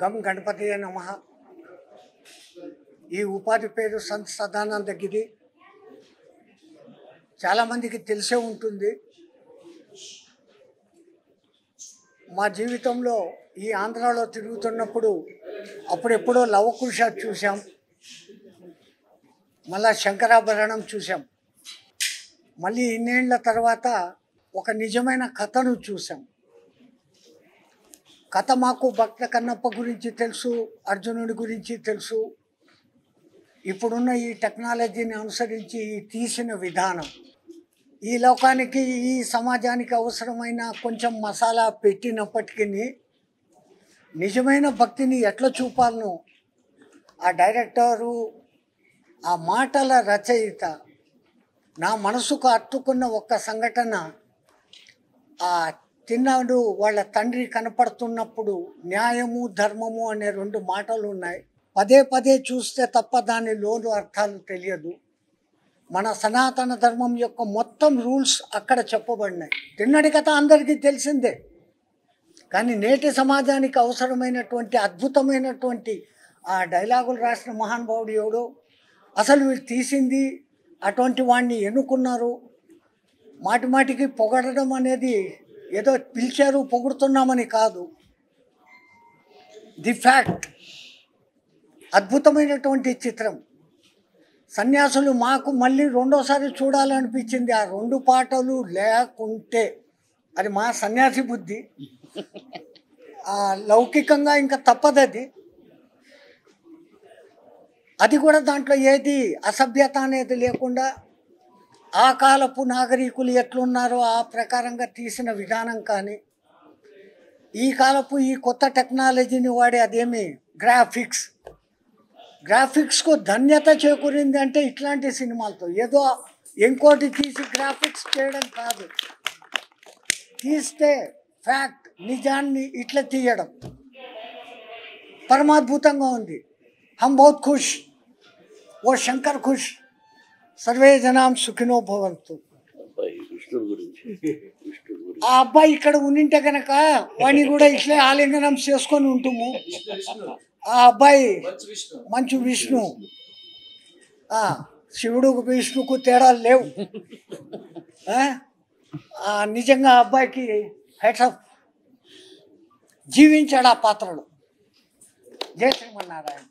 గం గణపతియే నమః. ఈ ఉపాధి పేరు సంత్ సదానంద గిరి. చాలామందికి తెలిసే ఉంటుంది. మా జీవితంలో ఈ ఆంధ్రాలో తిరుగుతున్నప్పుడు అప్పుడెప్పుడో లవకుశ చూసాం, మళ్ళా శంకరాభరణం చూసాం. మళ్ళీ ఇన్నేళ్ల తర్వాత ఒక నిజమైన కథను చూసాం. కథ మాకు భక్త కన్నప్ప గురించి తెలుసు, అర్జునుడి గురించి తెలుసు. ఇప్పుడున్న ఈ టెక్నాలజీని అనుసరించి తీసిన విధానం ఈ లోకానికి, ఈ సమాజానికి అవసరమైన కొంచెం మసాలా పెట్టినప్పటికీ నిజమైన భక్తిని ఎట్లా చూపాలనో ఆ డైరెక్టరు, ఆ మాటల రచయిత నా మనసుకు అట్టుకున్న ఒక్క సంఘటన. ఆ తిన్నాడు వాళ్ళ తండ్రి కనపడుతున్నప్పుడు న్యాయము ధర్మము అనే 2 మాటలు ఉన్నాయి. పదే పదే చూస్తే తప్ప దాని లోను అర్థాలు తెలియదు. మన సనాతన ధర్మం యొక్క మొత్తం రూల్స్ అక్కడ చెప్పబడినాయి. తిన్నడి కథ అందరికీ తెలిసిందే, కానీ నేటి సమాజానికి అవసరమైనటువంటి అద్భుతమైనటువంటి ఆ డైలాగులు రాసిన మహానుభావుడు ఎవడో, అసలు వీళ్ళు తీసింది అటువంటి వాడిని ఎన్నుకున్నారు. మాటి మాటికి పొగడడం అనేది ఏదో పిలిచారు పొగుడుతున్నామని కాదు. ది ఫ్యాక్ట్ అద్భుతమైనటువంటి చిత్రం. సన్యాసులు మాకు మళ్ళీ రెండోసారి చూడాలనిపించింది. ఆ 2 పాటలు లేకుంటే అది మా సన్యాసి బుద్ధి. లౌకికంగా ఇంకా తప్పదది. అది కూడా దాంట్లో ఏది అసభ్యత అనేది లేకుండా ఆ కాలపు నాగరికులు ఎట్లున్నారో ఆ ప్రకారంగా తీసిన విధానం, కానీ ఈ కాలపు ఈ కొత్త టెక్నాలజీని వాడి అదేమి గ్రాఫిక్స్కు ధన్యత చేకూరింది అంటే ఇట్లాంటి సినిమాలతో. ఏదో ఇంకోటి తీసి గ్రాఫిక్స్ చేయడం కాదు, తీస్తే ఫ్యాక్ట్ నిజాన్ని ఇట్లా తీయడం పరమాద్భుతంగా ఉంది. హమ్ బహుత్ ఖుష్, ఓ శంకర్ ఖుష్, సర్వే జనాం సుఖినో భవంతు. ఆ అబ్బాయి ఇక్కడ ఉండింటే కనుక వాడిని కూడా ఇట్లే ఆలింగనం చేసుకొని ఉంటుము. ఆ అబ్బాయి మంచు విష్ణు, శివుడు విష్ణుకు తేడాలు లేవు. నిజంగా ఆ అబ్బాయికి హెడ్స్ ఆఫ్, జీవించాడు ఆ పాత్రలో. జై శ్రీమన్నారాయణ.